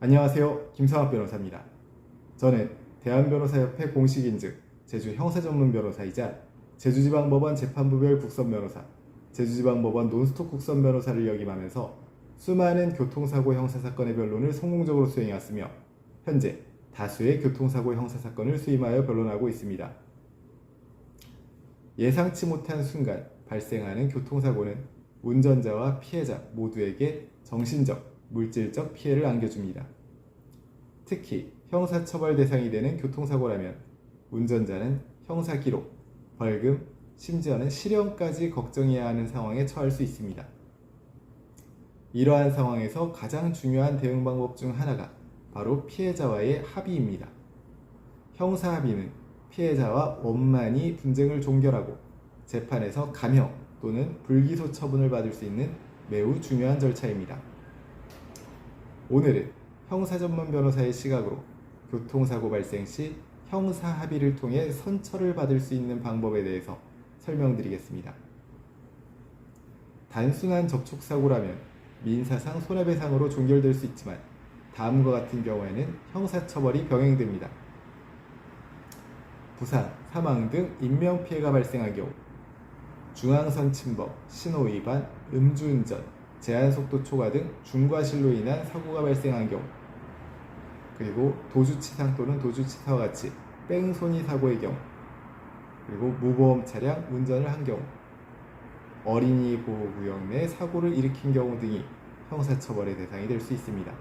안녕하세요. 김성학 변호사입니다. 저는 대한변호사협회 공식인증 제주 형사전문변호사이자 제주지방법원 재판부별 국선변호사, 제주지방법원 논스톱 국선변호사를 역임하면서 수많은 교통사고 형사사건의 변론을 성공적으로 수행해왔으며 현재 다수의 교통사고 형사사건을 수임하여 변론하고 있습니다. 예상치 못한 순간 발생하는 교통사고는 운전자와 피해자 모두에게 정신적, 물질적 피해를 안겨줍니다. 특히 형사처벌 대상이 되는 교통사고라면 운전자는 형사기록, 벌금, 심지어는 실형까지 걱정해야 하는 상황에 처할 수 있습니다. 이러한 상황에서 가장 중요한 대응 방법 중 하나가 바로 피해자와의 합의입니다. 형사합의는 피해자와 원만히 분쟁을 종결하고 재판에서 감형 또는 불기소 처분을 받을 수 있는 매우 중요한 절차입니다. 오늘은 형사전문 변호사의 시각으로 교통사고 발생 시 형사합의를 통해 선처를 받을 수 있는 방법에 대해서 설명드리겠습니다. 단순한 접촉사고라면 민사상 손해배상으로 종결될 수 있지만 다음과 같은 경우에는 형사처벌이 병행됩니다. 부상, 사망 등 인명피해가 발생한 경우, 중앙선 침범, 신호위반, 음주운전, 제한속도 초과 등 중과실로 인한 사고가 발생한 경우, 그리고 도주치상 또는 도주치사와 같이 뺑소니 사고의 경우, 그리고 무보험 차량 운전을 한 경우, 어린이 보호구역 내 사고를 일으킨 경우 등이 형사처벌의 대상이 될 수 있습니다.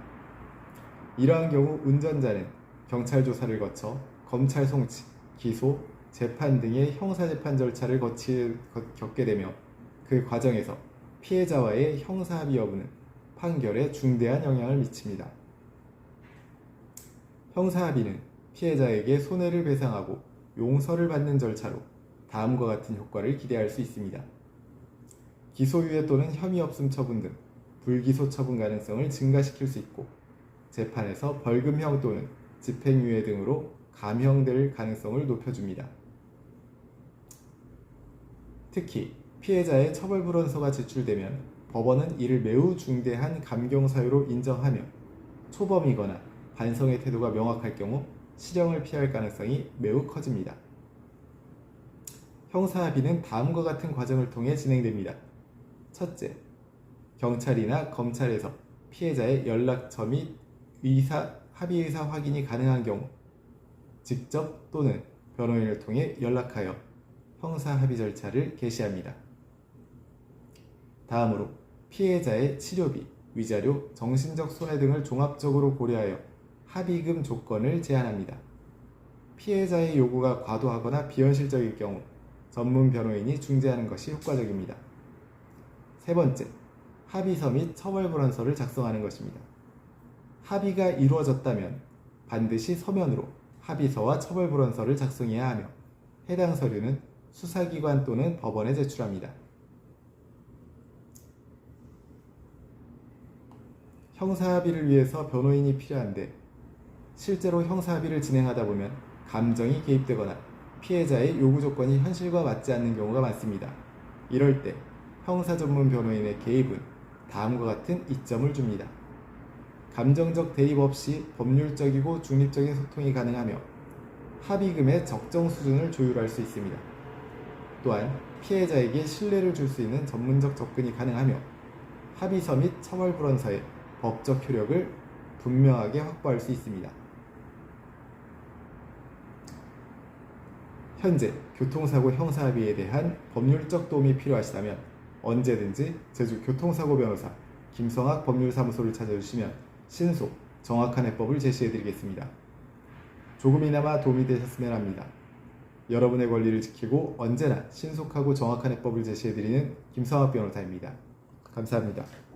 이러한 경우 운전자는 경찰 조사를 거쳐 검찰 송치, 기소, 재판 등의 형사재판 절차를 겪게 되며 그 과정에서 피해자와의 형사합의 여부는 판결에 중대한 영향을 미칩니다. 형사합의는 피해자에게 손해를 배상하고 용서를 받는 절차로 다음과 같은 효과를 기대할 수 있습니다. 기소유예 또는 혐의 없음 처분 등 불기소 처분 가능성을 증가시킬 수 있고 재판에서 벌금형 또는 집행유예 등으로 감형될 가능성을 높여줍니다. 특히 피해자의 처벌불원서가 제출되면 법원은 이를 매우 중대한 감경사유로 인정하며 초범이거나 반성의 태도가 명확할 경우 실형을 피할 가능성이 매우 커집니다. 형사합의는 다음과 같은 과정을 통해 진행됩니다. 첫째, 경찰이나 검찰에서 피해자의 연락처 및 합의 의사 확인이 가능한 경우 직접 또는 변호인을 통해 연락하여 형사합의 절차를 개시합니다. 다음으로 피해자의 치료비, 위자료, 정신적 손해 등을 종합적으로 고려하여 합의금 조건을 제한합니다. 피해자의 요구가 과도하거나 비현실적일 경우 전문 변호인이 중재하는 것이 효과적입니다. 세 번째, 합의서 및 처벌불원서를 작성하는 것입니다. 합의가 이루어졌다면 반드시 서면으로 합의서와 처벌불원서를 작성해야 하며 해당 서류는 수사기관 또는 법원에 제출합니다. 형사합의를 위해서 변호인이 필요한데 실제로 형사합의를 진행하다 보면 감정이 개입되거나 피해자의 요구 조건이 현실과 맞지 않는 경우가 많습니다. 이럴 때 형사전문 변호인의 개입은 다음과 같은 이점을 줍니다. 감정적 대입 없이 법률적이고 중립적인 소통이 가능하며 합의금의 적정 수준을 조율할 수 있습니다. 또한 피해자에게 신뢰를 줄 수 있는 전문적 접근이 가능하며 합의서 및 처벌불원서의 법적 효력을 분명하게 확보할 수 있습니다. 현재 교통사고 형사합의에 대한 법률적 도움이 필요하시다면 언제든지 제주 교통사고 변호사 김성학 법률사무소를 찾아주시면 신속, 정확한 해법을 제시해드리겠습니다. 조금이나마 도움이 되셨으면 합니다. 여러분의 권리를 지키고 언제나 신속하고 정확한 해법을 제시해드리는 김성학 변호사입니다. 감사합니다.